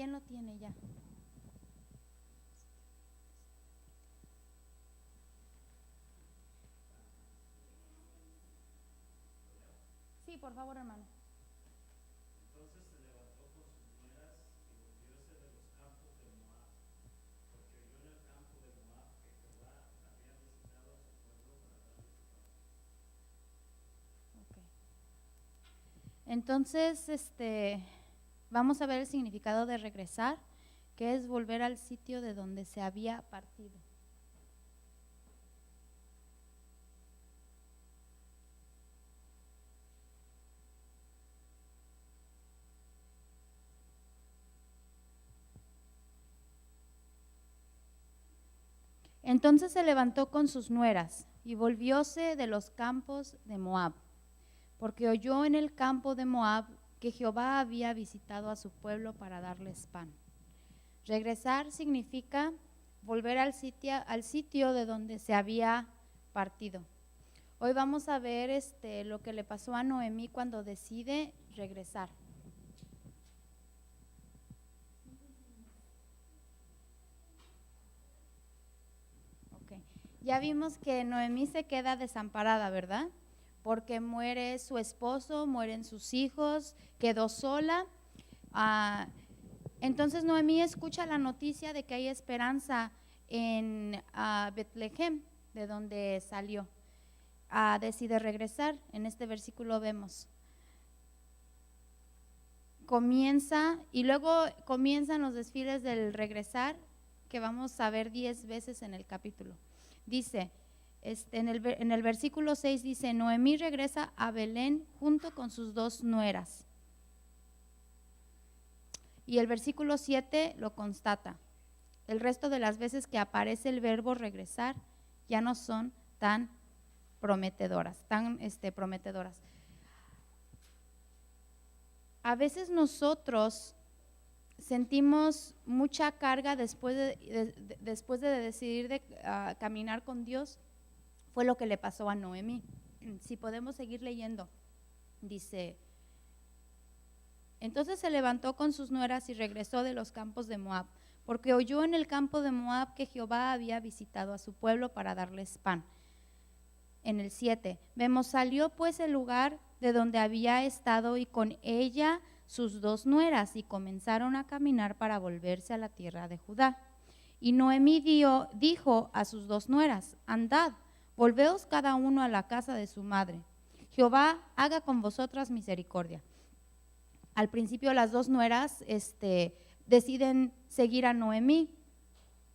¿Quién lo tiene ya? Sí, por favor, hermano. Entonces se levantó con sus nueras y volvióse de los campos de Moab, porque oyó en el campo de Moab que Jehová había visitado a su pueblo para darles paz. Okay. Entonces, vamos a ver el significado de regresar, que es volver al sitio de donde se había partido. Entonces se levantó con sus nueras y volvióse de los campos de Moab, porque oyó en el campo de Moab que Jehová había visitado a su pueblo para darles pan. Regresar significa volver al sitio de donde se había partido. Hoy vamos a ver lo que le pasó a Noemí cuando decide regresar. Okay. Ya vimos que Noemí se queda desamparada, ¿verdad? Porque muere su esposo, mueren sus hijos, quedó sola. Entonces Noemí escucha la noticia de que hay esperanza en Betlehem, de donde salió. Decide regresar. En este versículo vemos. Y luego comienzan los desfiles del regresar, que vamos a ver 10 veces en el capítulo. Dice, en el versículo 6 dice, Noemí regresa a Belén junto con sus 2 nueras. Y el versículo 7 lo constata. El resto de las veces que aparece el verbo regresar ya no son tan prometedoras. A veces nosotros sentimos mucha carga después de decidir caminar con Dios. Fue lo que le pasó a Noemí. Si podemos seguir leyendo, dice, entonces se levantó con sus nueras y regresó de los campos de Moab, porque oyó en el campo de Moab que Jehová había visitado a su pueblo para darles pan. En el 7, vemos, salió pues el lugar de donde había estado y con ella sus 2 nueras y comenzaron a caminar para volverse a la tierra de Judá. Y Noemí dijo a sus 2 nueras, andad, volveos cada uno a la casa de su madre. Jehová haga con vosotras misericordia. Al principio las 2 nueras deciden seguir a Noemí,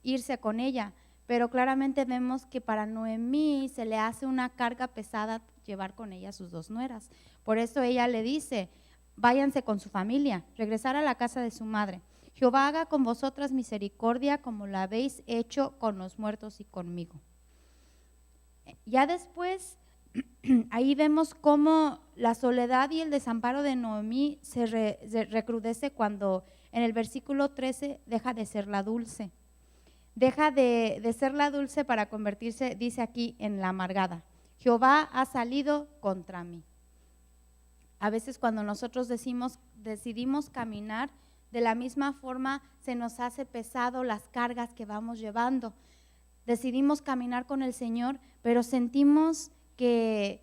irse con ella, pero claramente vemos que para Noemí se le hace una carga pesada llevar con ella a sus 2 nueras. Por eso ella le dice, váyanse con su familia, regresar a la casa de su madre. Jehová haga con vosotras misericordia como la habéis hecho con los muertos y conmigo. Ya después, ahí vemos cómo la soledad y el desamparo de Noemí se recrudece cuando en el versículo 13 deja de ser la dulce. Deja de ser la dulce para convertirse, dice aquí, en la amargada. Jehová ha salido contra mí. A veces cuando nosotros decidimos caminar, de la misma forma se nos hace pesado las cargas que vamos llevando. Decidimos caminar con el Señor, pero sentimos que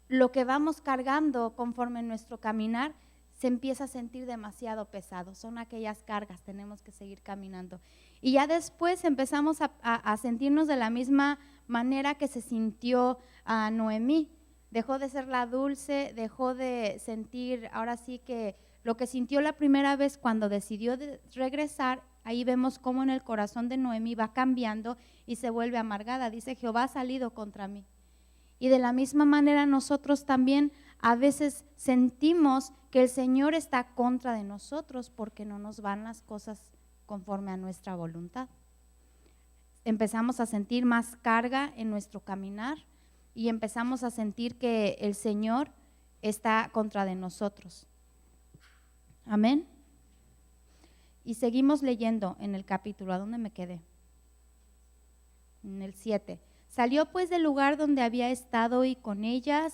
lo que vamos cargando conforme nuestro caminar se empieza a sentir demasiado pesado. Son aquellas cargas, tenemos que seguir caminando. Y ya después empezamos a sentirnos de la misma manera que se sintió a Noemí. Dejó de ser la dulce, dejó de sentir, ahora sí que lo que sintió la primera vez cuando decidió regresar. Ahí vemos cómo en el corazón de Noemí va cambiando y se vuelve amargada. Dice, Jehová ha salido contra mí. Y de la misma manera nosotros también a veces sentimos que el Señor está contra de nosotros porque no nos van las cosas conforme a nuestra voluntad. Empezamos a sentir más carga en nuestro caminar y empezamos a sentir que el Señor está contra de nosotros. Amén. Y seguimos leyendo en el capítulo. ¿A dónde me quedé? En el 7. Salió pues del lugar donde había estado y con ella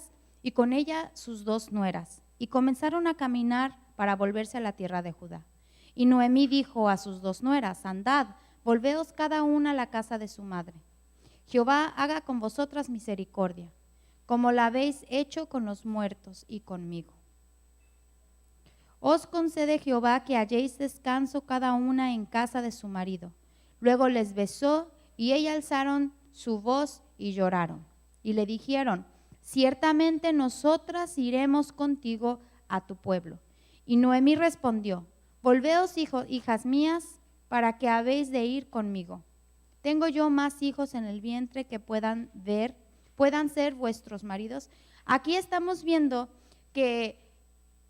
sus 2 nueras, y comenzaron a caminar para volverse a la tierra de Judá. Y Noemí dijo a sus 2 nueras: andad, volveos cada una a la casa de su madre. Jehová haga con vosotras misericordia, como la habéis hecho con los muertos y conmigo. Os concede Jehová que halléis descanso cada una en casa de su marido. Luego les besó, y ellas alzaron su voz y lloraron. Y le dijeron: ciertamente nosotras iremos contigo a tu pueblo. Y Noemí respondió: volveos, hijas mías, para que habéis de ir conmigo. Tengo yo más hijos en el vientre que puedan ser vuestros maridos. Aquí estamos viendo que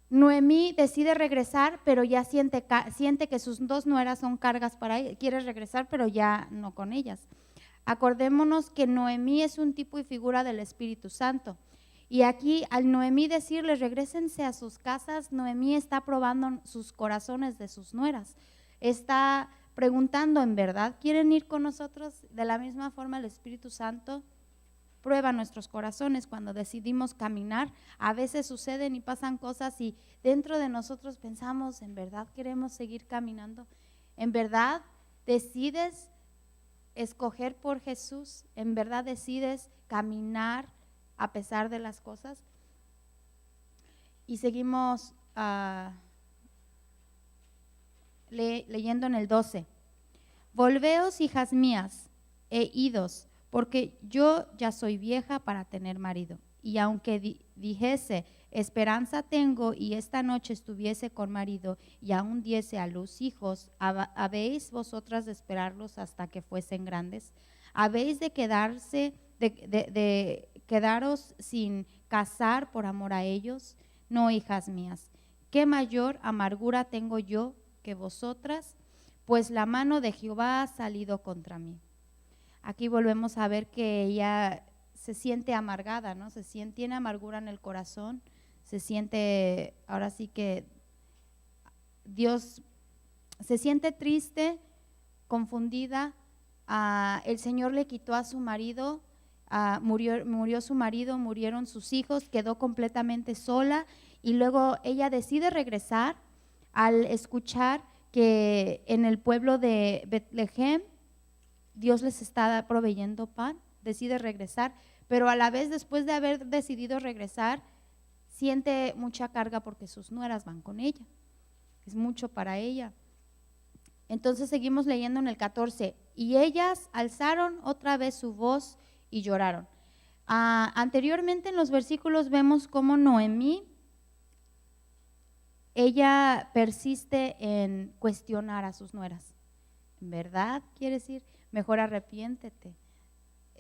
Noemí decide regresar, pero ya siente que sus 2 nueras son cargas para ella. Quiere regresar, pero ya no con ellas. Acordémonos que Noemí es un tipo y figura del Espíritu Santo. Y aquí, al Noemí decirles regrésense a sus casas, Noemí está probando sus corazones de sus nueras. Está preguntando: ¿en verdad quieren ir con nosotros? De la misma forma, el Espíritu Santo prueba nuestros corazones cuando decidimos caminar. A veces suceden y pasan cosas y dentro de nosotros pensamos: ¿en verdad queremos seguir caminando? ¿En verdad decides escoger por Jesús? ¿En verdad decides caminar a pesar de las cosas? Y seguimos leyendo en el 12. Volveos, hijas mías, e idos, porque yo ya soy vieja para tener marido. Y aunque dijese: esperanza tengo, y esta noche estuviese con marido, y aún diese a luz hijos, ¿habéis vosotras de esperarlos hasta que fuesen grandes? ¿Habéis de quedaros sin casar por amor a ellos? No, hijas mías, ¿qué mayor amargura tengo yo que vosotras? Pues la mano de Jehová ha salido contra mí. Aquí volvemos a ver que ella se siente amargada, ¿no? Tiene amargura en el corazón, se siente, ahora sí que Dios, se siente triste, confundida. El Señor le quitó a su marido, murió su marido, murieron sus hijos, quedó completamente sola, y luego ella decide regresar al escuchar que en el pueblo de Betlehem Dios les está proveyendo pan. Decide regresar, pero a la vez, después de haber decidido regresar, siente mucha carga porque sus nueras van con ella. Es mucho para ella. Entonces seguimos leyendo en el 14. Y ellas alzaron otra vez su voz y lloraron. Anteriormente en los versículos vemos cómo Noemí, ella persiste en cuestionar a sus nueras. ¿En verdad quieres ir? Mejor arrepiéntete.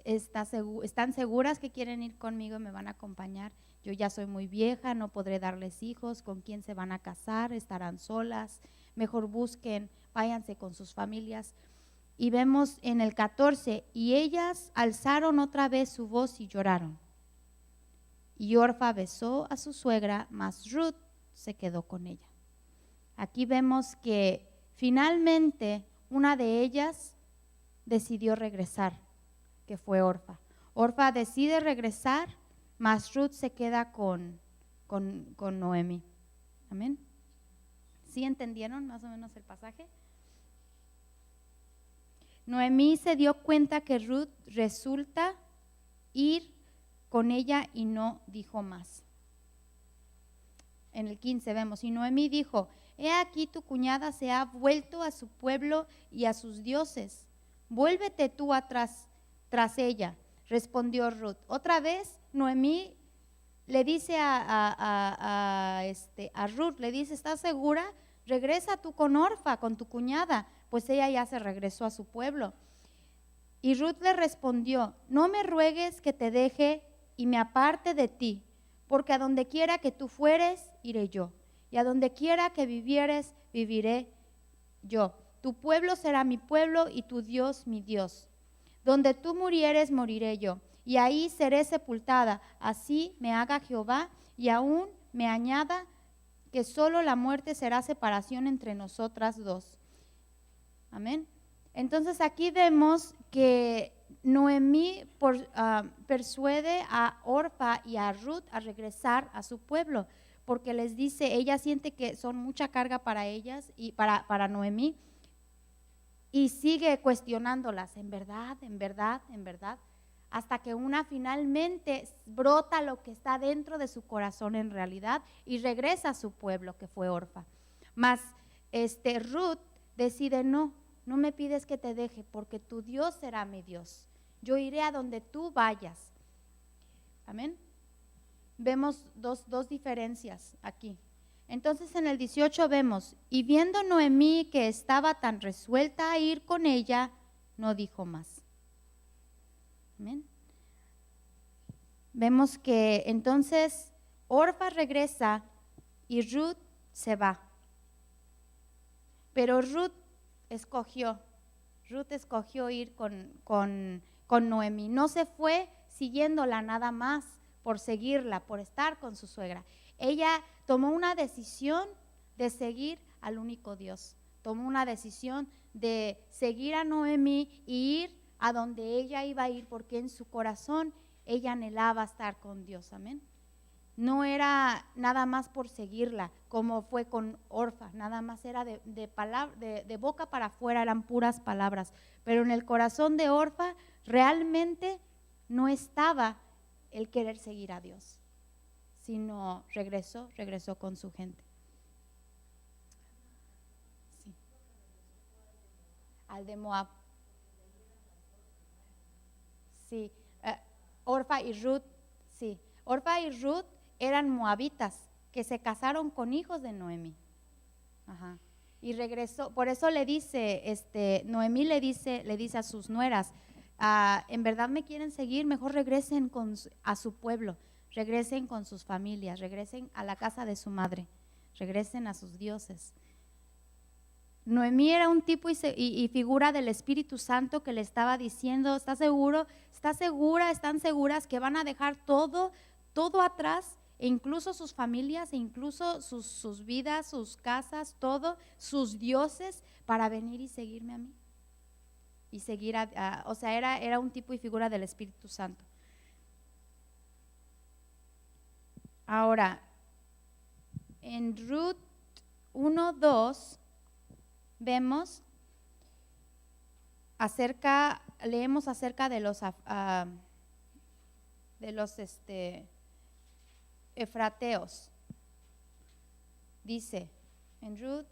¿Están seguras que quieren ir conmigo y me van a acompañar? Yo ya soy muy vieja, no podré darles hijos. ¿Con quién se van a casar? Estarán solas. Mejor busquen, váyanse con sus familias. Y vemos en el 14, y ellas alzaron otra vez su voz y lloraron. Y Orfa besó a su suegra, mas Ruth se quedó con ella. Aquí vemos que finalmente una de ellas decidió regresar, que fue Orfa. Orfa decide regresar, mas Ruth se queda con Noemí. Amén. ¿Sí entendieron más o menos el pasaje? Noemí se dio cuenta que Ruth resulta ir con ella y no dijo más. En el 15 vemos: y Noemí dijo: he aquí tu cuñada se ha vuelto a su pueblo y a sus dioses. Vuélvete tú atrás tras ella. Respondió Ruth. Otra vez Noemí le dice a Ruth, le dice: ¿estás segura? Regresa tú con Orfa, con tu cuñada. Pues ella ya se regresó a su pueblo. Y Ruth le respondió: no me ruegues que te deje y me aparte de ti, porque a donde quiera que tú fueres, iré yo, y a donde quiera que vivieres, viviré yo. Tu pueblo será mi pueblo y tu Dios mi Dios. Donde tú murieres, moriré yo, y ahí seré sepultada. Así me haga Jehová, y aún me añada que solo la muerte será separación entre nosotras dos. Amén. Entonces aquí vemos que Noemí persuade a Orfa y a Ruth a regresar a su pueblo, porque les dice, ella siente que son mucha carga para ellas y para Noemí, y sigue cuestionándolas, en verdad, en verdad, en verdad, hasta que una finalmente brota lo que está dentro de su corazón en realidad y regresa a su pueblo, que fue Orfa. Mas Ruth decide, no me pides que te deje, porque tu Dios será mi Dios. Yo iré a donde tú vayas. Amén. Vemos dos diferencias aquí. Entonces en el 18 vemos, y viendo Noemí que estaba tan resuelta a ir con ella, no dijo más. Amén. Vemos que entonces Orfa regresa y Ruth se va. Pero Ruth escogió ir con Noemí. No se fue siguiéndola nada más por seguirla, por estar con su suegra. Ella tomó una decisión de seguir al único Dios. Tomó una decisión de seguir a Noemí y ir a donde ella iba a ir, porque en su corazón ella anhelaba estar con Dios. Amén. No era nada más por seguirla, como fue con Orfa, nada más era de boca para afuera, eran puras palabras. Pero en el corazón de Orfa realmente no estaba el querer seguir a Dios, sino regresó con su gente. Sí. Al de Moab. Sí, Orfa y Ruth, sí. Orfa y Ruth eran moabitas que se casaron con hijos de Noemí. Ajá. Y regresó, por eso le dice, Noemí le dice a sus nueras, en verdad me quieren seguir, mejor regresen a su pueblo, regresen con sus familias, regresen a la casa de su madre, regresen a sus dioses. Noemí era un tipo y figura del Espíritu Santo que le estaba diciendo, ¿estás seguro? ¿Estás segura? ¿Están seguras que van a dejar todo atrás? E incluso sus familias, e incluso sus vidas, sus casas, todo, sus dioses, para venir y seguirme a mí. Y seguir o sea, era un tipo y figura del Espíritu Santo. Ahora, en Ruth 1:2 vemos leemos acerca de los efrateos. Dice en Ruth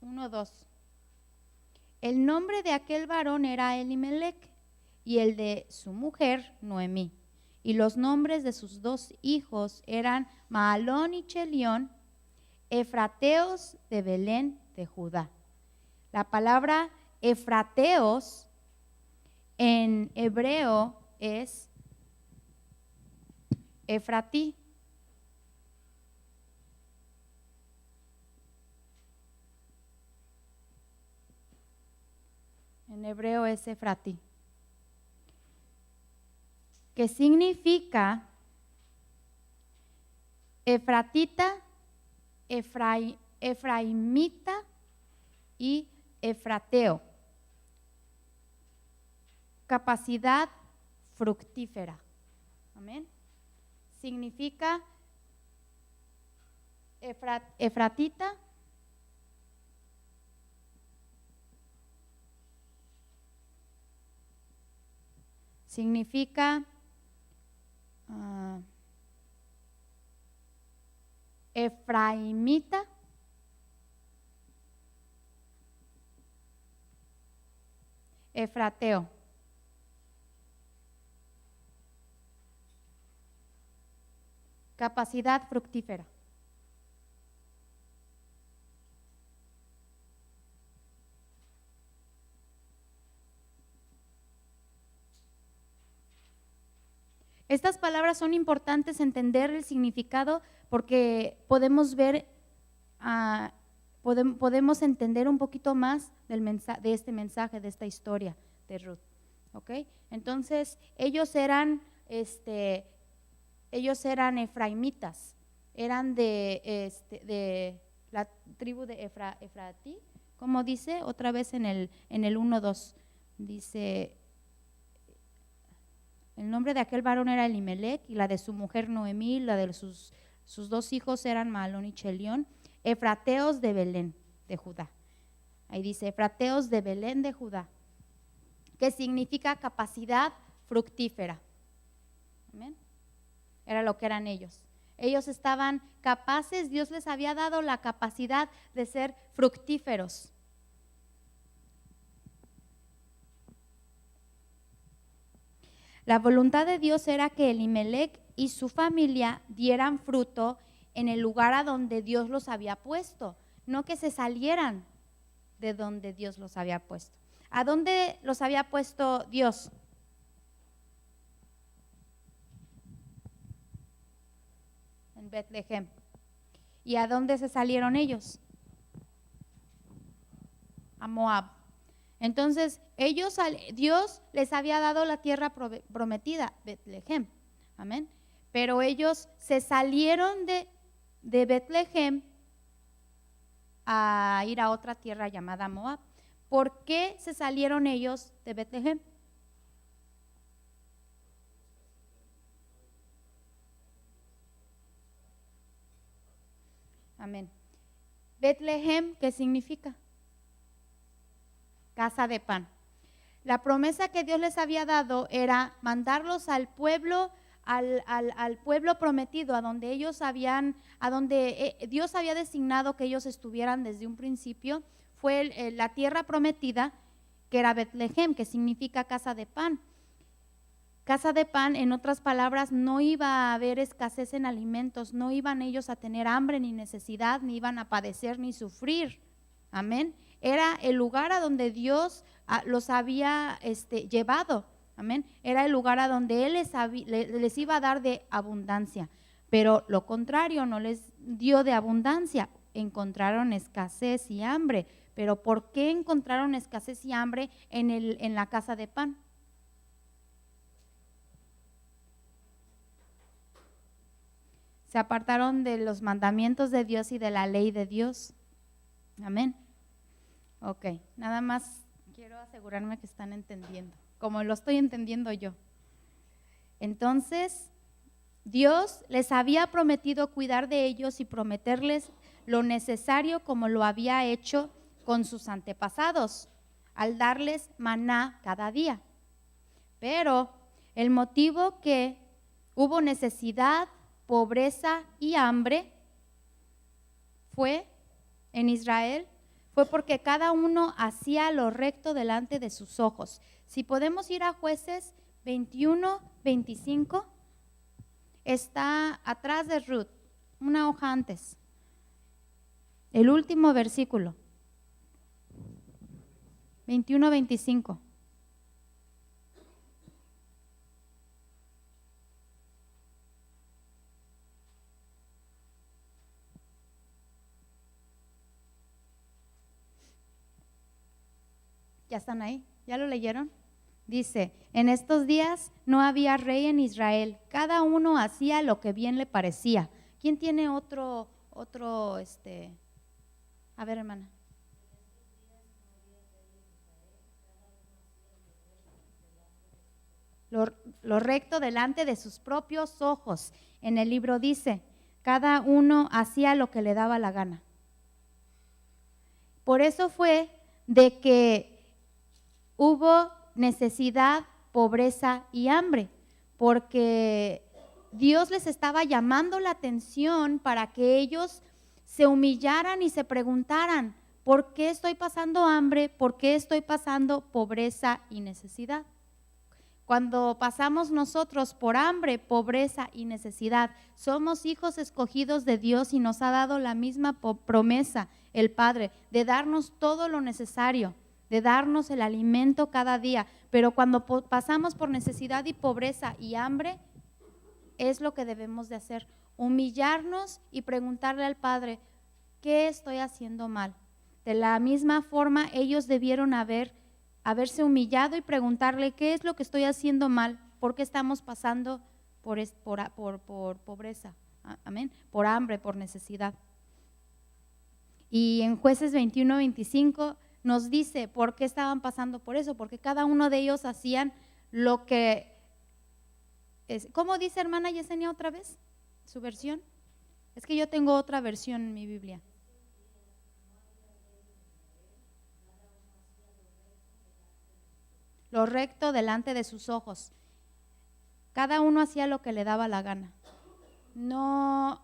1:2, el nombre de aquel varón era Elimelech y el de su mujer Noemí, y los nombres de sus dos hijos eran Mahalón y Chelión, efrateos de Belén de Judá. La palabra efrateos en hebreo es Efratí. En hebreo es Efratí, que significa efratita, efraimita y efrateo. Capacidad fructífera. Amén. Significa efratita, significa efraimita, efrateo. Capacidad fructífera. Estas palabras son importantes entender el significado porque podemos ver, podemos entender un poquito más de este mensaje, de esta historia de Ruth. ¿Okay? Entonces, ellos eran efraimitas, eran de la tribu de Efratí, como dice otra vez en el 1:2, dice, el nombre de aquel varón era Elimelec, y la de su mujer Noemí, la de sus 2 hijos eran Mahlón y Chelión, efrateos de Belén de Judá. Ahí dice, efrateos de Belén de Judá, que significa capacidad fructífera. Amén. Era lo que eran ellos. Ellos estaban capaces, Dios les había dado la capacidad de ser fructíferos. La voluntad de Dios era que Elimelec y su familia dieran fruto en el lugar a donde Dios los había puesto, no que se salieran de donde Dios los había puesto. ¿A dónde los había puesto Dios? En Betlehem. ¿Y a dónde se salieron ellos? A Moab. Entonces, Dios les había dado la tierra prometida, Betlehem. Amén. Pero ellos se salieron de Betlehem a ir a otra tierra llamada Moab. ¿Por qué se salieron ellos de Betlehem? Amén. Betlehem, ¿qué significa? Casa de pan. La promesa que Dios les había dado era mandarlos al pueblo, al pueblo prometido, a donde Dios había designado que ellos estuvieran desde un principio. Fue la tierra prometida, que era Betlehem, que significa casa de pan. Casa de pan, en otras palabras, no iba a haber escasez en alimentos, no iban ellos a tener hambre ni necesidad, ni iban a padecer ni sufrir. Amén. Era el lugar a donde Dios los había llevado. Amén. Era el lugar a donde Él les iba a dar de abundancia. Pero lo contrario, no les dio de abundancia. Encontraron escasez y hambre. Pero ¿por qué encontraron escasez y hambre en la casa de pan? Se apartaron de los mandamientos de Dios y de la ley de Dios. Amén. Ok, nada más quiero asegurarme que están entendiendo, como lo estoy entendiendo yo. Entonces, Dios les había prometido cuidar de ellos y prometerles lo necesario, como lo había hecho con sus antepasados, al darles maná cada día. Pero el motivo que hubo necesidad, pobreza y hambre fue en Israel, fue porque cada uno hacía lo recto delante de sus ojos. Si podemos ir a Jueces 21-25, está atrás de Ruth, una hoja antes, el último versículo, 21-25. ¿Ya están ahí? ¿Ya lo leyeron? Dice, en estos días no había rey en Israel, cada uno hacía lo que bien le parecía. ¿Quién tiene otro? A ver, hermana. Lo recto delante de sus propios ojos. En el libro dice, cada uno hacía lo que le daba la gana. Por eso fue de que hubo necesidad, pobreza y hambre, porque Dios les estaba llamando la atención para que ellos se humillaran y se preguntaran, ¿por qué estoy pasando hambre? ¿Por qué estoy pasando pobreza y necesidad? Cuando pasamos nosotros por hambre, pobreza y necesidad, somos hijos escogidos de Dios y nos ha dado la misma promesa, el Padre, de darnos todo lo necesario, de darnos el alimento cada día. Pero cuando pasamos por necesidad y pobreza y hambre, es lo que debemos de hacer, humillarnos y preguntarle al Padre, ¿qué estoy haciendo mal? De la misma forma, ellos debieron haberse humillado y preguntarle, ¿qué es lo que estoy haciendo mal? ¿Por qué estamos pasando por pobreza? Amén. Por hambre, por necesidad. Y en Jueces 21-25 nos dice por qué estaban pasando por eso, porque cada uno de ellos hacían lo que es. ¿Cómo dice hermana Yesenia otra vez su versión? Es que yo tengo otra versión en mi Biblia. Lo recto delante de sus ojos. Cada uno hacía lo que le daba la gana. No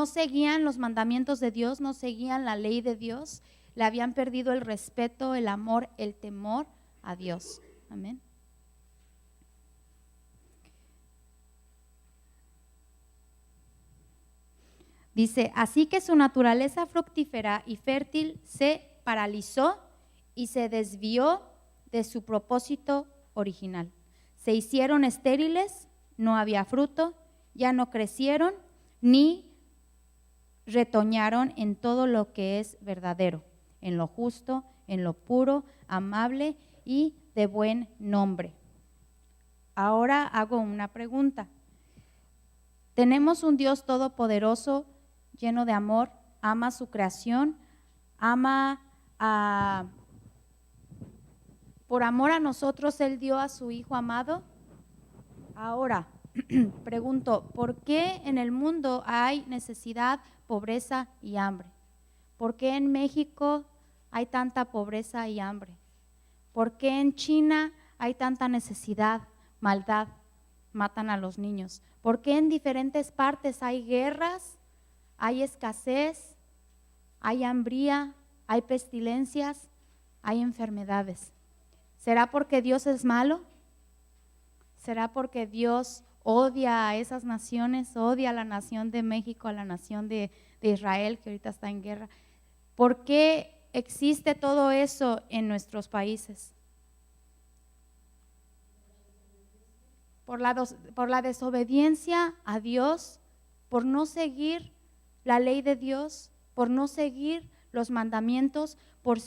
seguían los mandamientos de Dios, no seguían la ley de Dios, le habían perdido el respeto, el amor, el temor a Dios. Amén. Dice, así que su naturaleza fructífera y fértil se paralizó y se desvió de su propósito original. Se hicieron estériles, no había fruto, ya no crecieron ni retoñaron en todo lo que es verdadero, en lo justo, en lo puro, amable y de buen nombre. Ahora hago una pregunta. Tenemos un Dios todopoderoso, lleno de amor, ama su creación, por amor a nosotros Él dio a su Hijo amado. Ahora, pregunto, ¿por qué en el mundo hay necesidad, pobreza y hambre? ¿Por qué en México hay tanta pobreza y hambre? ¿Por qué en China hay tanta necesidad, maldad, matan a los niños? ¿Por qué en diferentes partes hay guerras, hay escasez, hay hambría, hay pestilencias, hay enfermedades? ¿Será porque Dios es malo? ¿Será porque Dios odia a esas naciones, odia a la nación de México, a la nación de Israel que ahorita está en guerra? ¿Por qué existe todo eso en nuestros países? Por la desobediencia a Dios, por no seguir la ley de Dios, por no seguir los mandamientos, por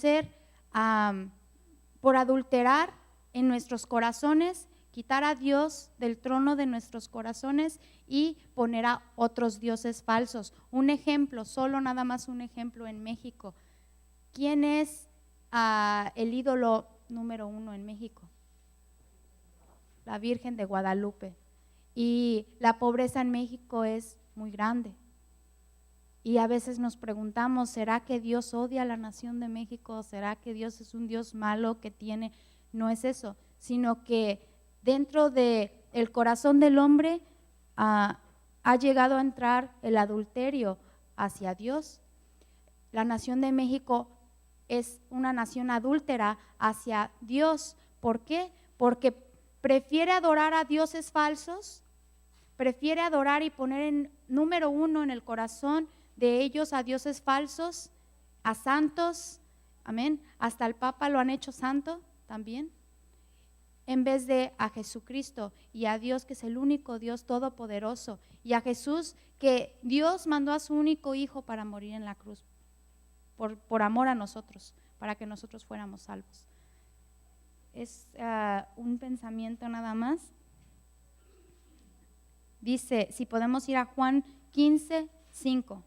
adulterar en nuestros corazones, quitar a Dios del trono de nuestros corazones y poner a otros dioses falsos. Un ejemplo, solo nada más un ejemplo en México. ¿Quién es el ídolo número 1 en México? La Virgen de Guadalupe. Y la pobreza en México es muy grande. Y a veces nos preguntamos, ¿será que Dios odia a la nación de México? ¿Será que Dios es un Dios malo que tiene? No es eso, sino que dentro del corazón del hombre ha llegado a entrar el adulterio hacia Dios. La nación de México es una nación adúltera hacia Dios. ¿Por qué? Porque prefiere adorar a dioses falsos, prefiere adorar y poner en número 1 en el corazón de ellos a dioses falsos, a santos, amén. Hasta el Papa lo han hecho santo también, en vez de a Jesucristo y a Dios, que es el único Dios todopoderoso, y a Jesús, que Dios mandó a su único Hijo para morir en la cruz, por amor a nosotros, para que nosotros fuéramos salvos. Es un pensamiento nada más. Dice, si podemos ir a Juan 15:5.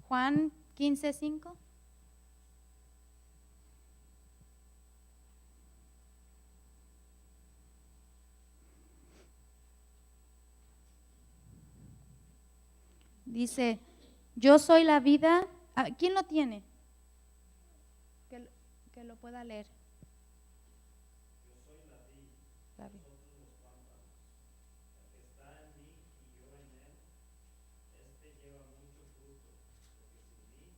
Juan 15:5. Dice, yo soy la vida. ¿Quién lo tiene? Que lo pueda leer. Yo soy la vid, vosotros los pámpanos. El que está en mí y yo en él, este lleva mucho fruto, porque sin mí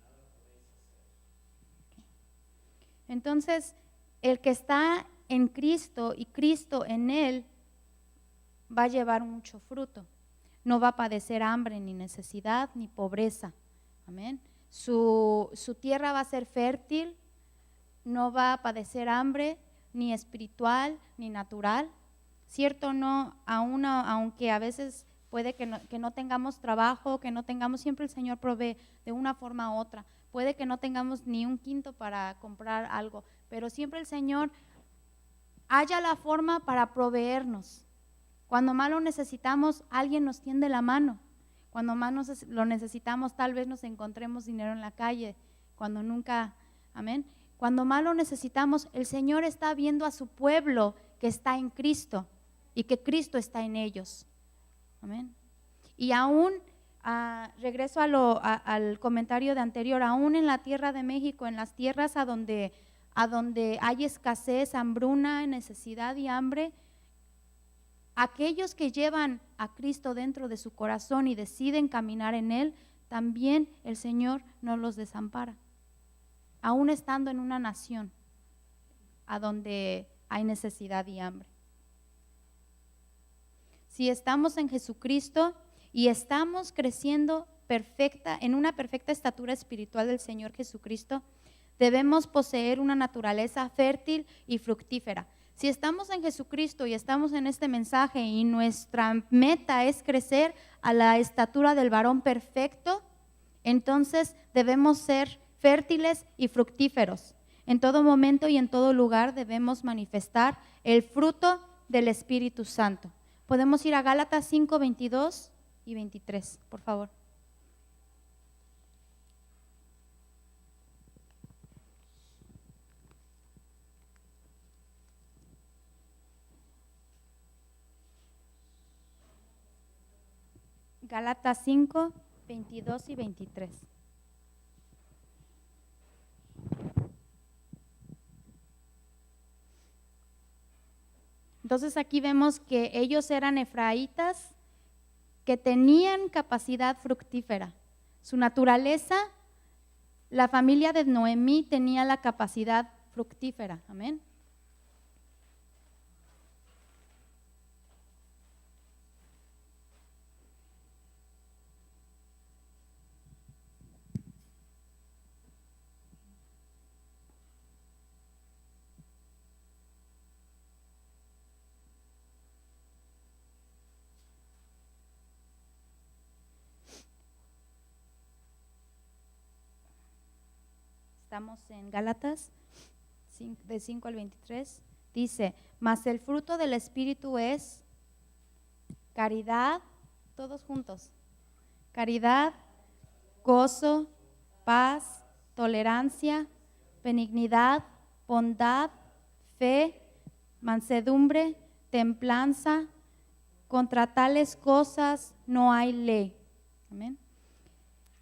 nada podéis hacer. Entonces, el que está en Cristo y Cristo en él va a llevar mucho fruto. No va a padecer hambre, ni necesidad, ni pobreza. Amén. Su tierra va a ser fértil, no va a padecer hambre, ni espiritual, ni natural. Cierto, no, aunque a veces puede que no tengamos trabajo, que no tengamos, siempre el Señor provee de una forma u otra, puede que no tengamos ni un quinto para comprar algo, pero siempre el Señor halla la forma para proveernos. Cuando más lo necesitamos, alguien nos tiende la mano. Cuando más lo necesitamos, tal vez nos encontremos dinero en la calle, cuando nunca, amén. Cuando más lo necesitamos, el Señor está viendo a su pueblo que está en Cristo y que Cristo está en ellos. Amén. Y aún, regreso al comentario de anterior, aún en la tierra de México, en las tierras a donde hay escasez, hambruna, necesidad y hambre, aquellos que llevan a Cristo dentro de su corazón y deciden caminar en Él, también el Señor no los desampara. Aún estando en una nación a donde hay necesidad y hambre. Si estamos en Jesucristo y estamos creciendo en una perfecta estatura espiritual del Señor Jesucristo, debemos poseer una naturaleza fértil y fructífera. Si estamos en Jesucristo y estamos en este mensaje y nuestra meta es crecer a la estatura del varón perfecto, entonces debemos ser fértiles y fructíferos. En todo momento y en todo lugar debemos manifestar el fruto del Espíritu Santo. Podemos ir a Gálatas 5, 22 y 23, por favor. Gálatas 5, 22 y 23. Entonces aquí vemos que ellos eran efraitas que tenían capacidad fructífera. Su naturaleza, la familia de Noemí tenía la capacidad fructífera. Amén. Estamos en Gálatas, de 5 al 23. Dice, mas el fruto del Espíritu es caridad, todos juntos, caridad, gozo, paz, tolerancia, benignidad, bondad, fe, mansedumbre, templanza. Contra tales cosas no hay ley. Amén.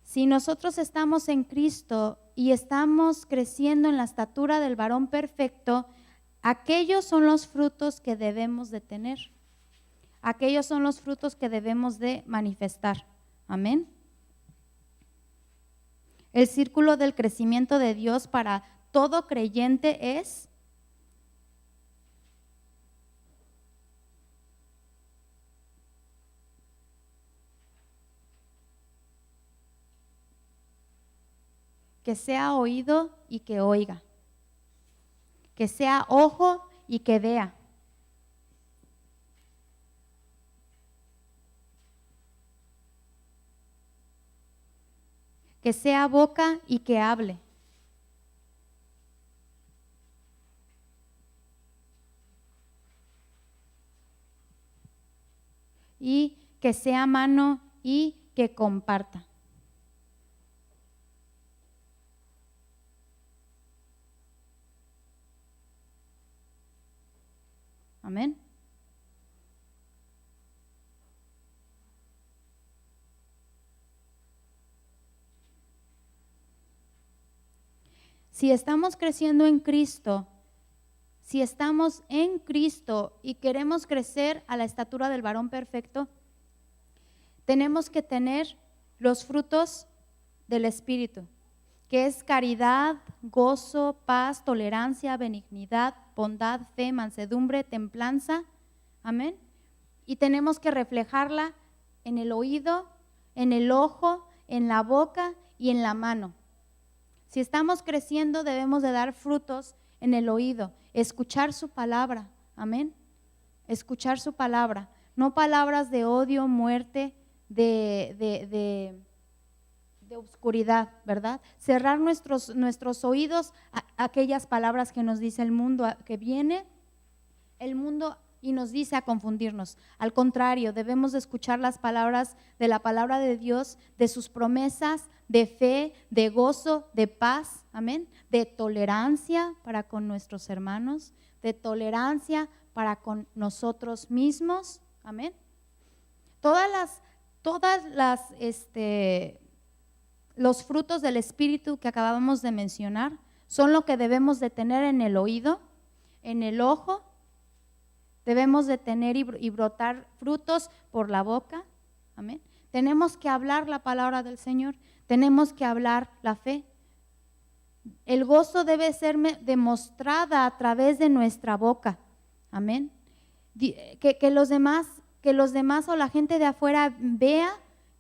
Si nosotros estamos en Cristo y estamos creciendo en la estatura del varón perfecto, aquellos son los frutos que debemos de tener. Aquellos son los frutos que debemos de manifestar. Amén. El círculo del crecimiento de Dios para todo creyente es que sea oído y que oiga, que sea ojo y que vea, que sea boca y que hable, y que sea mano y que comparta. Amén. Si estamos creciendo en Cristo, si estamos en Cristo y queremos crecer a la estatura del varón perfecto, tenemos que tener los frutos del Espíritu, que es caridad, gozo, paz, tolerancia, benignidad, bondad, fe, mansedumbre, templanza. Amén. Y tenemos que reflejarla en el oído, en el ojo, en la boca y en la mano. Si estamos creciendo, debemos de dar frutos en el oído, escuchar su palabra. Amén. Escuchar su palabra, no palabras de odio, muerte, de de oscuridad, ¿verdad? Cerrar nuestros oídos a aquellas palabras que nos dice el mundo, que viene el mundo y nos dice a confundirnos. Al contrario, debemos de escuchar las palabras de la palabra de Dios, de sus promesas, de fe, de gozo, de paz, amén, de tolerancia para con nuestros hermanos, de tolerancia para con nosotros mismos, amén. Los frutos del Espíritu que acabamos de mencionar son lo que debemos de tener en el oído, en el ojo. Debemos de tener y brotar frutos por la boca, amén. Tenemos que hablar la palabra del Señor, tenemos que hablar la fe. El gozo debe ser demostrada a través de nuestra boca, amén. Que los demás o la gente de afuera vea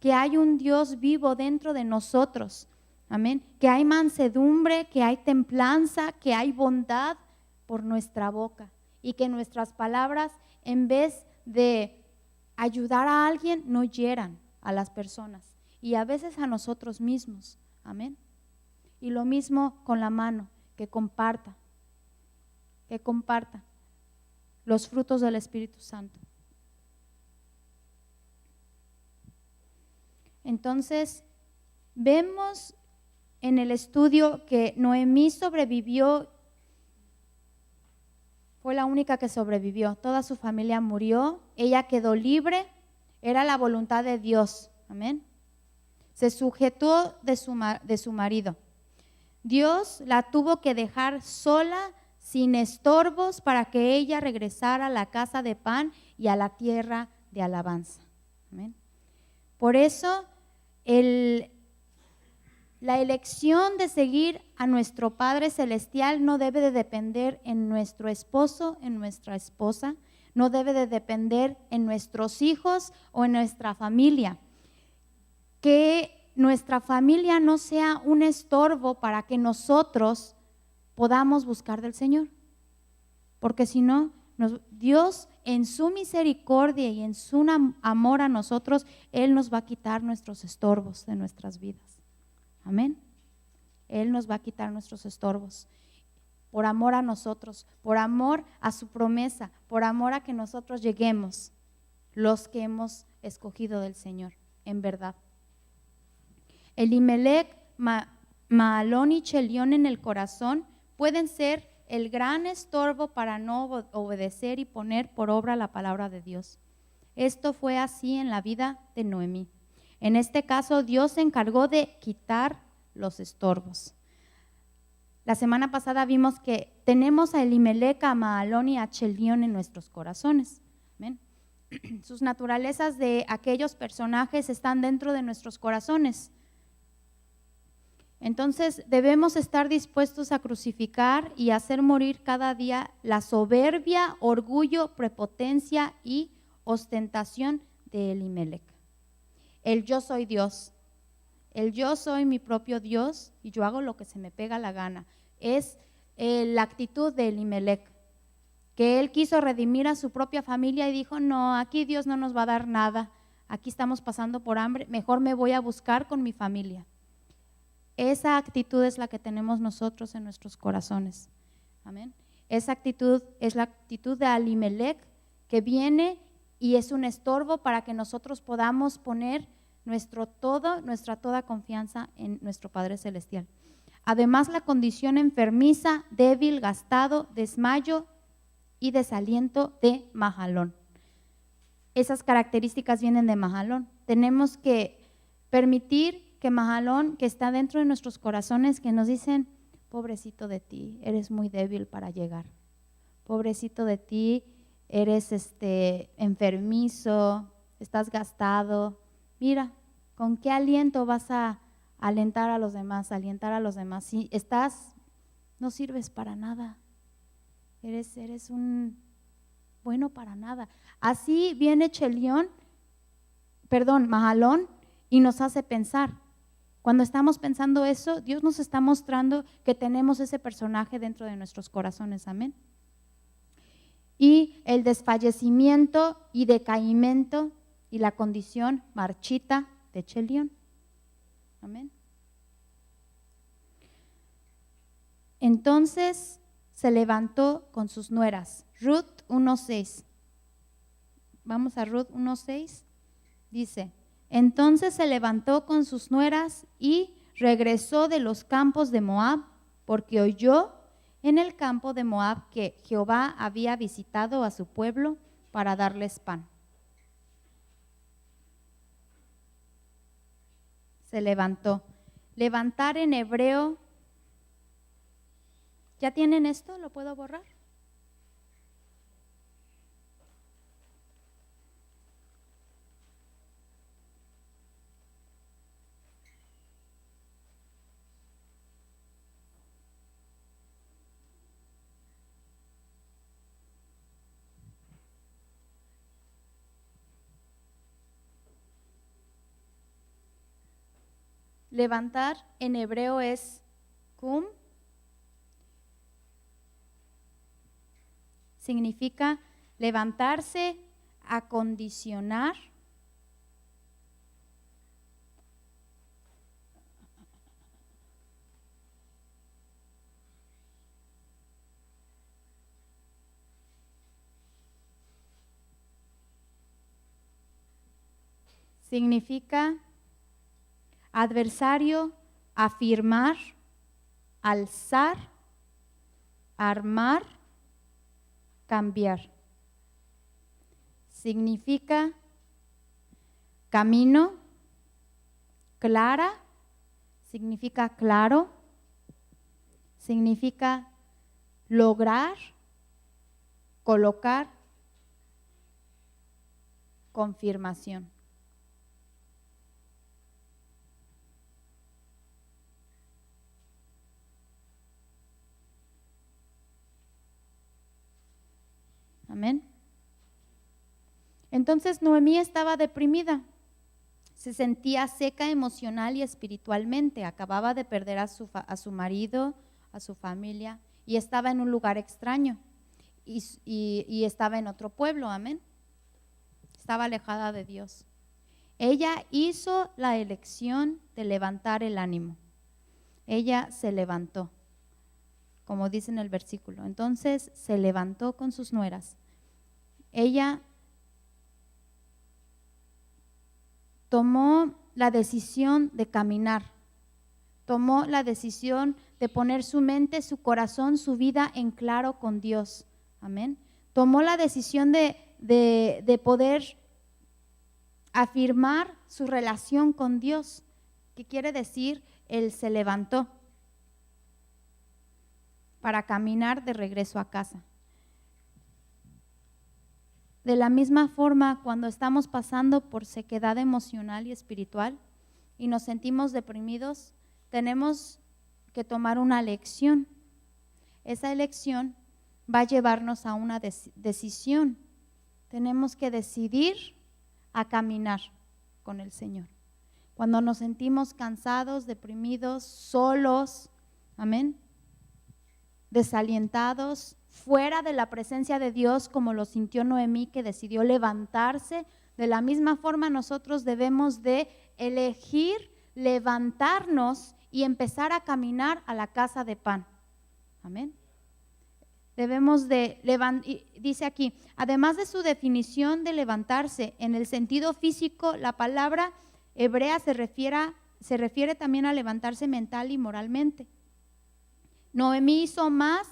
que hay un Dios vivo dentro de nosotros, amén. Que hay mansedumbre, que hay templanza, que hay bondad por nuestra boca. Y que nuestras palabras, en vez de ayudar a alguien, no hieran a las personas y a veces a nosotros mismos, amén. Y lo mismo con la mano, que comparta los frutos del Espíritu Santo. Entonces, vemos en el estudio que Noemí sobrevivió. Fue la única que sobrevivió, toda su familia murió, ella quedó libre, era la voluntad de Dios, amén. Se sujetó de su marido. Dios la tuvo que dejar sola, sin estorbos, para que ella regresara a la casa de pan y a la tierra de alabanza, amén. Por eso, la elección de seguir a nuestro Padre Celestial no debe de depender en nuestro esposo, en nuestra esposa, no debe de depender en nuestros hijos o en nuestra familia. Que nuestra familia no sea un estorbo para que nosotros podamos buscar del Señor. Porque si no, Dios en su misericordia y en su amor a nosotros, Él nos va a quitar nuestros estorbos de nuestras vidas. Amén. Él nos va a quitar nuestros estorbos por amor a nosotros, por amor a su promesa, por amor a que nosotros lleguemos, los que hemos escogido del Señor, en verdad. Elimelec, Mahalón y Chelión en el corazón pueden ser el gran estorbo para no obedecer y poner por obra la palabra de Dios. Esto fue así en la vida de Noemí. En este caso, Dios se encargó de quitar los estorbos. La semana pasada vimos que tenemos a Elimelec, a Mahalón y a Chelión en nuestros corazones. ¿Ven? Sus naturalezas de aquellos personajes están dentro de nuestros corazones. Entonces debemos estar dispuestos a crucificar y hacer morir cada día la soberbia, orgullo, prepotencia y ostentación de Elimelec. El yo soy Dios, el yo soy mi propio Dios y yo hago lo que se me pega la gana. Es la actitud de Elimelec, que él quiso redimir a su propia familia y dijo, no, aquí Dios no nos va a dar nada, aquí estamos pasando por hambre, mejor me voy a buscar con mi familia. Esa actitud es la que tenemos nosotros en nuestros corazones. Amén. Esa actitud es la actitud de Elimelec, que viene y es un estorbo para que nosotros podamos poner nuestra toda confianza en nuestro Padre Celestial. Además, la condición enfermiza, débil, gastado, desmayo y desaliento de Mahalón. Esas características vienen de Mahalón. Tenemos que permitir que Mahalón, que está dentro de nuestros corazones, que nos dicen, pobrecito de ti, eres muy débil para llegar. Pobrecito de ti, eres enfermizo, estás gastado. Mira, ¿con qué aliento vas a alentar a los demás, alientar a los demás? Si no sirves para nada, eres un bueno para nada. Así viene Mahalón y nos hace pensar. Cuando estamos pensando eso, Dios nos está mostrando que tenemos ese personaje dentro de nuestros corazones, amén. Y el desfallecimiento y decaimiento y la condición marchita de Chelión, amén. Entonces se levantó con sus nueras. Ruth 1:6. Vamos a Ruth 1:6. Dice, entonces se levantó con sus nueras y regresó de los campos de Moab, porque oyó en el campo de Moab que Jehová había visitado a su pueblo para darles pan. Se levantó. Levantar en hebreo. ¿Ya tienen esto? ¿Lo puedo borrar? Levantar en hebreo es kum. Significa levantarse, acondicionar. Significa adversario, afirmar, alzar, armar, cambiar. Significa camino, clara, significa claro, significa lograr, colocar, confirmación. Amén. Entonces Noemí estaba deprimida, se sentía seca emocional y espiritualmente, acababa de perder a su marido, a su familia, y estaba en un lugar extraño y estaba en otro pueblo, amén. Estaba alejada de Dios. Ella hizo la elección de levantar el ánimo. Ella se levantó, como dice en el versículo. Entonces se levantó con sus nueras. Ella tomó la decisión de caminar, tomó la decisión de poner su mente, su corazón, su vida en claro con Dios. Amén. Tomó la decisión de poder afirmar su relación con Dios. ¿Qué quiere decir? Él se levantó para caminar de regreso a casa. De la misma forma, cuando estamos pasando por sequedad emocional y espiritual y nos sentimos deprimidos, tenemos que tomar una elección. Esa elección va a llevarnos a una decisión. Tenemos que decidir a caminar con el Señor. Cuando nos sentimos cansados, deprimidos, solos, amén, desalientados, fuera de la presencia de Dios, como lo sintió Noemí, que decidió levantarse, de la misma forma nosotros debemos de elegir levantarnos y empezar a caminar a la casa de pan. Amén. Debemos de dice aquí, además de su definición de levantarse en el sentido físico, la palabra hebrea se refiere también a levantarse mental y moralmente. Noemí hizo más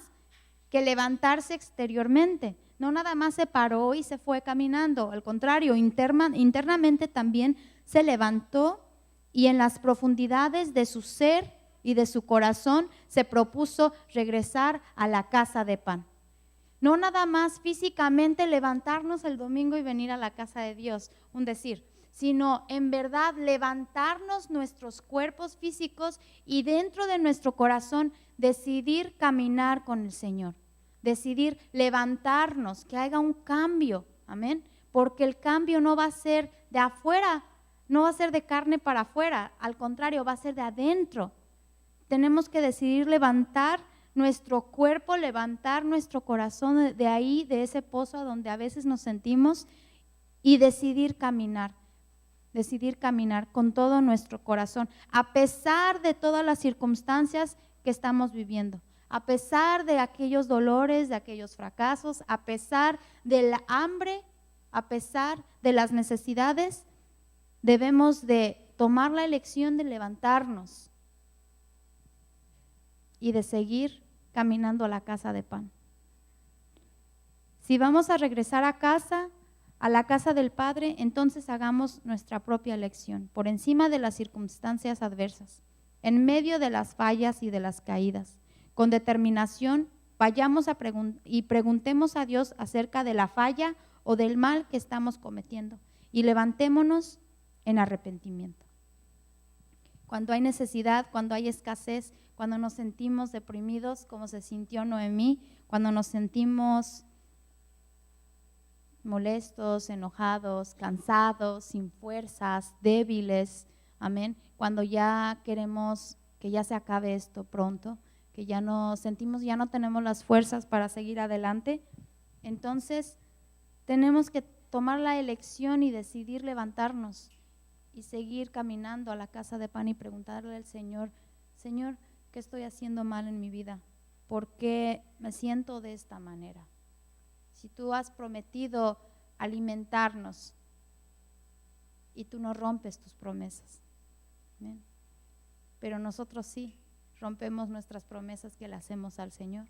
que levantarse exteriormente. No nada más se paró y se fue caminando, al contrario, internamente también se levantó y en las profundidades de su ser y de su corazón se propuso regresar a la casa de pan. No nada más físicamente levantarnos el domingo y venir a la casa de Dios, un decir, sino en verdad levantarnos nuestros cuerpos físicos y dentro de nuestro corazón decidir caminar con el Señor, decidir levantarnos, que haya un cambio, amén, porque el cambio no va a ser de afuera, no va a ser de carne para afuera, al contrario, va a ser de adentro. Tenemos que decidir levantar nuestro cuerpo, levantar nuestro corazón de ahí, de ese pozo donde a veces nos sentimos y decidir caminar con todo nuestro corazón, a pesar de todas las circunstancias que estamos viviendo, A pesar de aquellos dolores, de aquellos fracasos, a pesar del hambre, a pesar de las necesidades, debemos de tomar la elección de levantarnos y de seguir caminando a la casa de pan. Si vamos a regresar a casa, a la casa del Padre, entonces hagamos nuestra propia elección, por encima de las circunstancias adversas, en medio de las fallas y de las caídas. Con determinación, vayamos y preguntemos a Dios acerca de la falla o del mal que estamos cometiendo y levantémonos en arrepentimiento. Cuando hay necesidad, cuando hay escasez, cuando nos sentimos deprimidos, como se sintió Noemí, cuando nos sentimos molestos, enojados, cansados, sin fuerzas, débiles, amén, cuando ya queremos que ya se acabe esto pronto, que ya no sentimos, ya no tenemos las fuerzas para seguir adelante, entonces tenemos que tomar la elección y decidir levantarnos y seguir caminando a la casa de pan y preguntarle al Señor, Señor, ¿qué estoy haciendo mal en mi vida? ¿Por qué me siento de esta manera? Si tú has prometido alimentarnos y tú no rompes tus promesas, ¿bien? Pero nosotros sí rompemos nuestras promesas que le hacemos al Señor.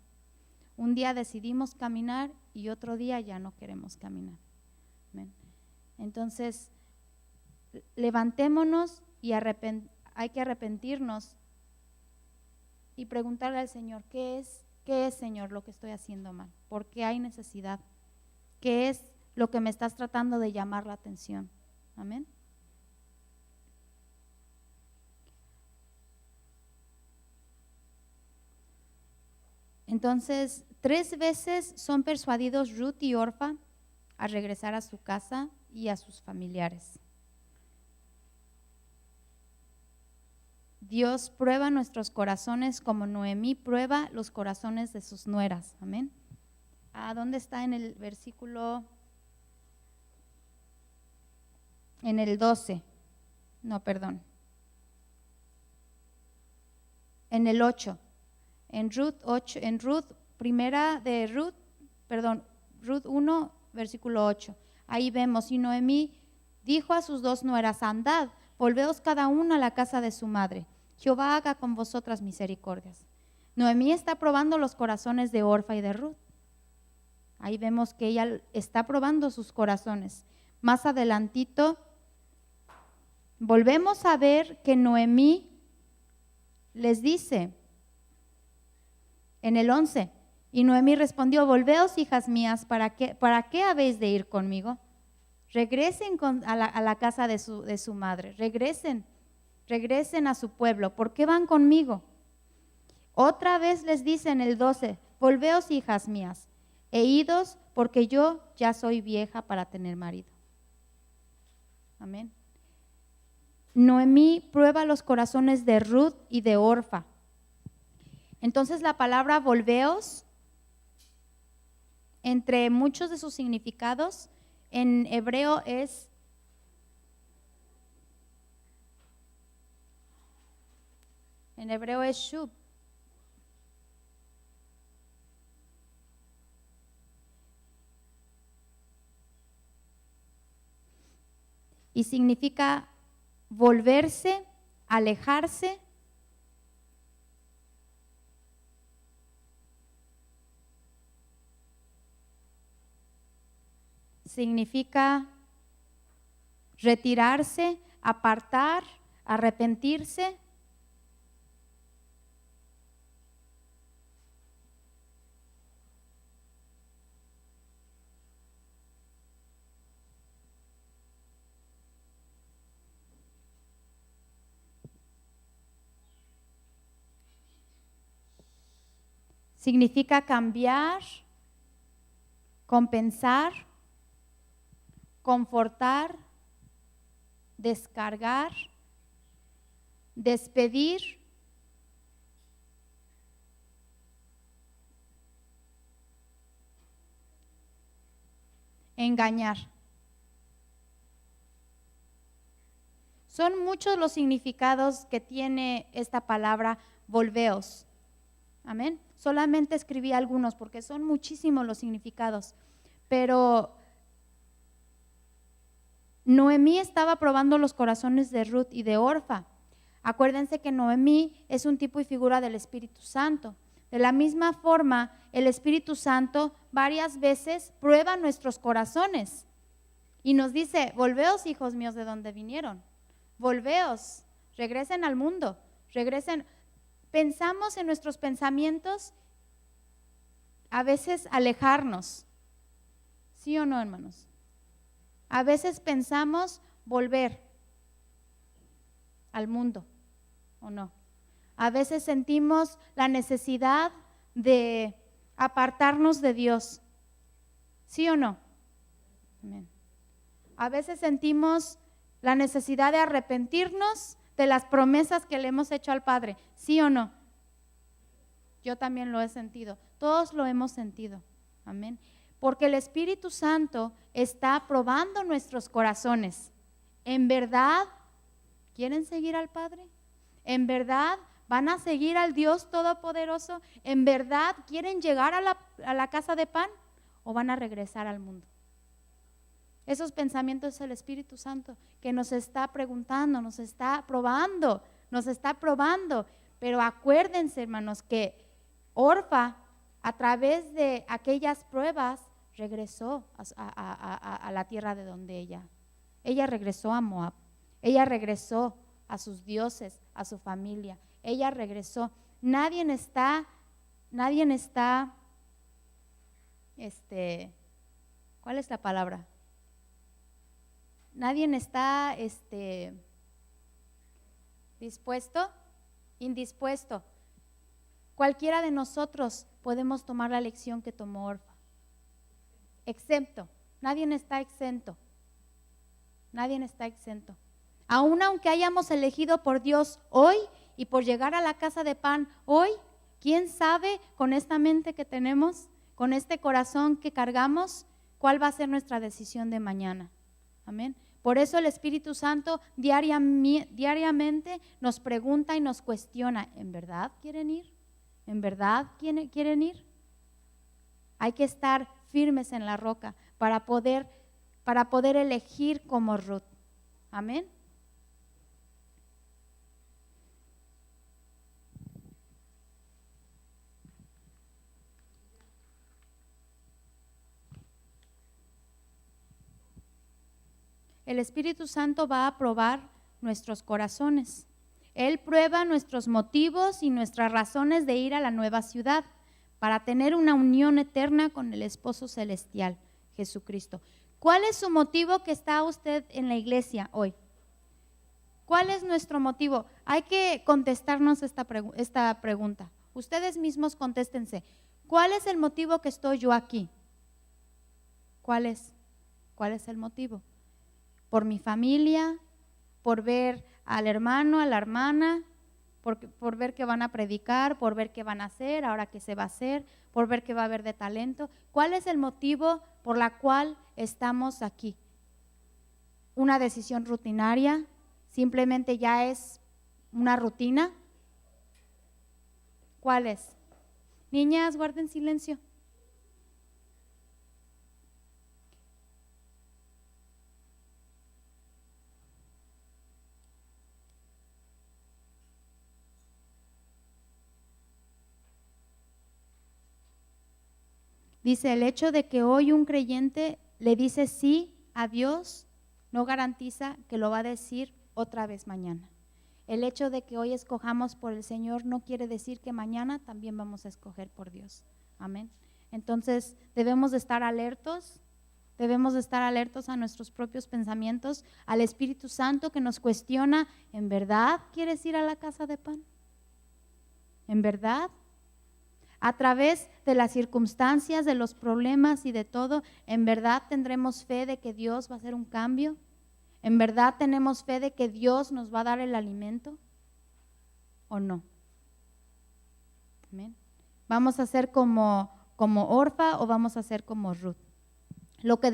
Un día decidimos caminar y otro día ya no queremos caminar. ¿Bien? Entonces, levantémonos y hay que arrepentirnos y preguntarle al Señor, ¿qué es, Señor, lo que estoy haciendo mal? ¿Por qué hay necesidad? ¿Qué es lo que me estás tratando de llamar la atención? Amén. Entonces, 3 veces son persuadidos Ruth y Orfa a regresar a su casa y a sus familiares. Dios prueba nuestros corazones como Noemí prueba los corazones de sus nueras. Amén. ¿Dónde está en el versículo? En el 12. No, perdón. En el 8. En Ruth 8, en Ruth, primera de Ruth, Ruth 1, versículo 8. Ahí vemos, y Noemí dijo a sus 2 nueras, andad, volveos cada una a la casa de su madre. Jehová haga con vosotras misericordias. Noemí está probando los corazones de Orfa y de Ruth. Ahí vemos que ella está probando sus corazones. Más adelantito, volvemos a ver que Noemí les dice, en el 11, y Noemí respondió, volveos, hijas mías, ¿para qué habéis de ir conmigo? Regresen a la casa de su madre, regresen a su pueblo. ¿Por qué van conmigo? Otra vez les dice en el 12, volveos, hijas mías, e idos, porque yo ya soy vieja para tener marido. Amén. Noemí prueba los corazones de Ruth y de Orfa. Entonces la palabra volveos, entre muchos de sus significados, en hebreo es shub. Y significa volverse, alejarse. Significa retirarse, apartar, arrepentirse. Significa cambiar, compensar, confortar, descargar, despedir, engañar. Son muchos los significados que tiene esta palabra volveos. Amén. solamente escribí algunos porque son muchísimos los significados, pero Noemí estaba probando los corazones de Ruth y de Orfa. Acuérdense que Noemí es un tipo y figura del Espíritu Santo. De la misma forma, el Espíritu Santo varias veces prueba nuestros corazones y nos dice: volveos, hijos míos, de donde vinieron, volveos, regresen al mundo, regresen. Pensamos en nuestros pensamientos a veces alejarnos, ¿sí o no, hermanos? A veces pensamos volver al mundo, ¿o no? A veces sentimos la necesidad de apartarnos de Dios, ¿sí o no? Amén. A veces sentimos la necesidad de arrepentirnos de las promesas que le hemos hecho al Padre, ¿sí o no? Yo también lo he sentido, todos lo hemos sentido, amén. Porque el Espíritu Santo está probando nuestros corazones. ¿En verdad quieren seguir al Padre? ¿En verdad van a seguir al Dios Todopoderoso? ¿En verdad quieren llegar a la casa de pan? ¿O van a regresar al mundo? Esos pensamientos es el Espíritu Santo que nos está preguntando, nos está probando. Pero acuérdense, hermanos, que Orfa, a través de aquellas pruebas, regresó a la tierra de donde ella regresó a Moab, ella regresó a sus dioses, a su familia, ella regresó. Nadie está, ¿cuál es la palabra? Nadie está indispuesto. Cualquiera de nosotros podemos tomar la lección que tomó Orfa. Excepto, nadie está exento. Aún aunque hayamos elegido por Dios hoy y por llegar a la casa de pan hoy, ¿quién sabe con esta mente que tenemos, con este corazón que cargamos, cuál va a ser nuestra decisión de mañana? Amén. Por eso el Espíritu Santo diariamente nos pregunta y nos cuestiona: ¿en verdad quieren ir? ¿En verdad quieren ir? Hay que estar firmes en la roca para poder elegir como Ruth. Amén. El Espíritu Santo va a probar nuestros corazones. Él prueba nuestros motivos y nuestras razones de ir a la nueva ciudad para tener una unión eterna con el esposo celestial, Jesucristo. ¿Cuál es su motivo que está usted en la iglesia hoy? ¿Cuál es nuestro motivo? Hay que contestarnos esta pregunta. Ustedes mismos contéstense. ¿Cuál es el motivo que estoy yo aquí? ¿Cuál es? ¿Cuál es el motivo? ¿Por mi familia? ¿Por ver al hermano, a la hermana? ¿Por ver qué van a predicar? ¿Por ver qué van a hacer? ¿Ahora qué se va a hacer? ¿Por ver qué va a haber de talento? ¿Cuál es el motivo por la cual estamos aquí? ¿Una decisión rutinaria? ¿Simplemente ya es una rutina? ¿Cuál es? Niñas, guarden silencio. Dice, el hecho de que hoy un creyente le dice sí a Dios no garantiza que lo va a decir otra vez mañana. El hecho de que hoy escojamos por el Señor no quiere decir que mañana también vamos a escoger por Dios. Amén. Entonces debemos de estar alertos a nuestros propios pensamientos, al Espíritu Santo que nos cuestiona: ¿en verdad quieres ir a la casa de pan? ¿En verdad? A través de las circunstancias, de los problemas y de todo, ¿en verdad tendremos fe de que Dios va a hacer un cambio? ¿En verdad tenemos fe de que Dios nos va a dar el alimento? ¿O no? Amén. ¿Vamos a ser como Orfa o vamos a ser como Ruth? Lo que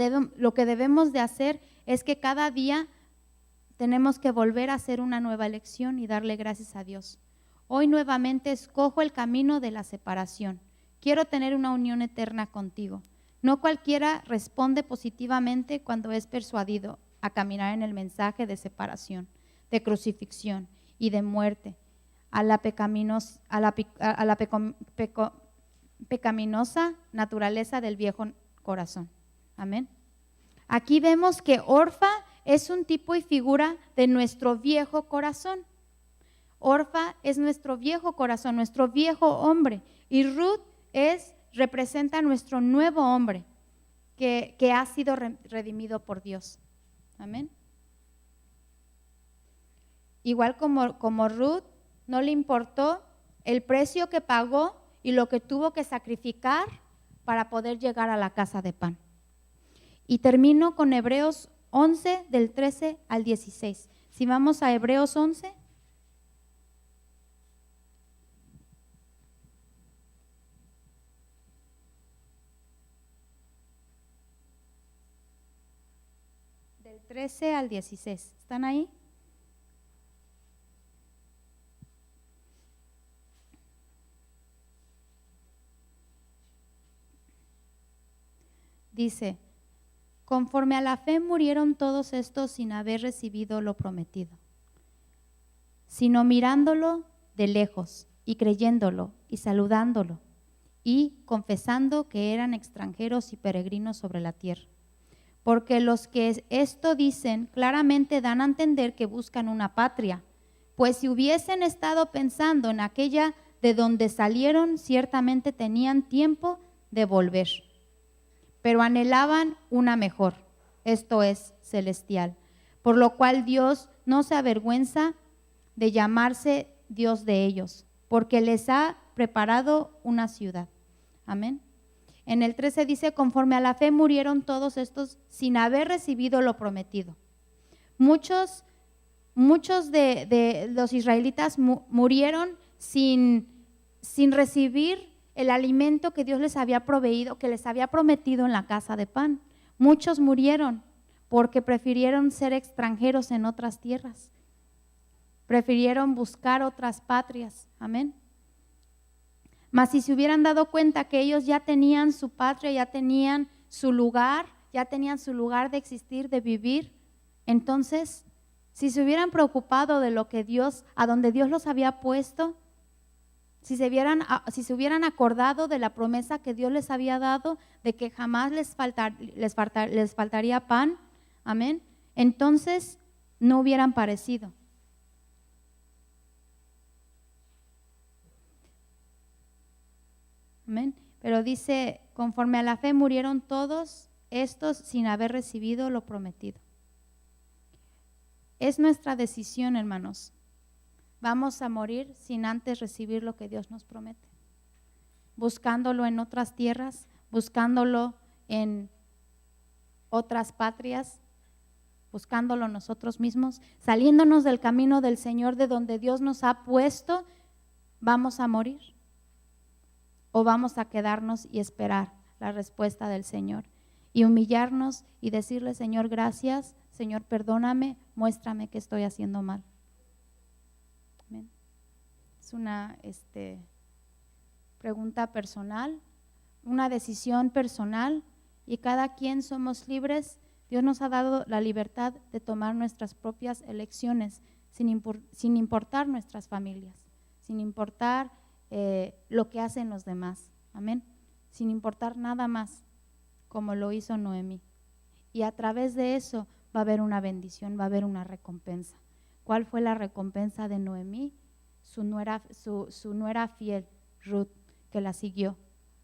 debemos de hacer es que cada día tenemos que volver a hacer una nueva elección y darle gracias a Dios. Hoy nuevamente escojo el camino de la separación. Quiero tener una unión eterna contigo. No cualquiera responde positivamente cuando es persuadido a caminar en el mensaje de separación, de crucifixión y de muerte, a la pecaminosa naturaleza del viejo corazón. Amén. Aquí vemos que Orfa es un tipo y figura de nuestro viejo corazón. Orfa es nuestro viejo corazón, nuestro viejo hombre, y Ruth representa nuestro nuevo hombre que ha sido redimido por Dios. Amén. Igual como Ruth, no le importó el precio que pagó y lo que tuvo que sacrificar para poder llegar a la casa de pan. Y termino con Hebreos 11, del 13 al 16. Si vamos a Hebreos 11. Del 13 al 16. ¿Están ahí? Dice: conforme a la fe murieron todos estos sin haber recibido lo prometido, sino mirándolo de lejos y creyéndolo y saludándolo y confesando que eran extranjeros y peregrinos sobre la tierra. Porque los que esto dicen claramente dan a entender que buscan una patria, pues si hubiesen estado pensando en aquella de donde salieron, ciertamente tenían tiempo de volver. Pero anhelaban una mejor, esto es, celestial, por lo cual Dios no se avergüenza de llamarse Dios de ellos, porque les ha preparado una ciudad. Amén. En el 13 dice: conforme a la fe murieron todos estos sin haber recibido lo prometido. Muchos de los israelitas murieron sin recibir el alimento que Dios les había proveído, que les había prometido en la casa de pan. Muchos murieron porque prefirieron ser extranjeros en otras tierras. Prefirieron buscar otras patrias. Amén. Mas si se hubieran dado cuenta que ellos ya tenían su patria, ya tenían su lugar de existir, de vivir, entonces, si se hubieran preocupado de lo que a donde Dios los había puesto, si se hubieran acordado de la promesa que Dios les había dado, de que jamás les faltaría pan, amén, entonces no hubieran parecido. Amén. Pero dice: conforme a la fe murieron todos estos sin haber recibido lo prometido. Es nuestra decisión, hermanos. Vamos a morir sin antes recibir lo que Dios nos promete. Buscándolo en otras tierras, buscándolo en otras patrias, buscándolo nosotros mismos, saliéndonos del camino del Señor, de donde Dios nos ha puesto. ¿Vamos a morir? ¿O vamos a quedarnos y esperar la respuesta del Señor? Y humillarnos y decirle: Señor, gracias, Señor, perdóname, muéstrame que estoy haciendo mal. Amén. Es una pregunta personal, una decisión personal, y cada quien somos libres. Dios nos ha dado la libertad de tomar nuestras propias elecciones sin importar nuestras familias, sin importar lo que hacen los demás, amén, sin importar nada más, como lo hizo Noemí. Y a través de eso va a haber una bendición, va a haber una recompensa. ¿Cuál fue la recompensa de Noemí? Su nuera fiel, Ruth, que la siguió,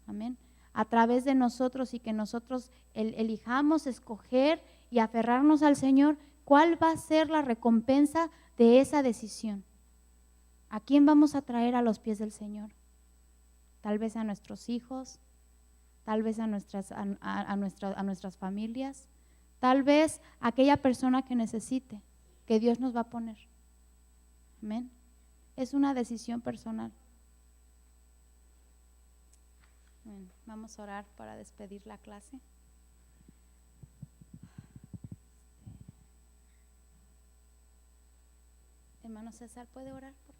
amén. A través de nosotros, y que nosotros elijamos escoger y aferrarnos al Señor, ¿cuál va a ser la recompensa de esa decisión? ¿A quién vamos a traer a los pies del Señor? Tal vez a nuestros hijos, tal vez a nuestras familias, tal vez a aquella persona que necesite, que Dios nos va a poner. Amén. Es una decisión personal. Bueno, vamos a orar para despedir la clase. Hermano César, ¿puede orar, por favor?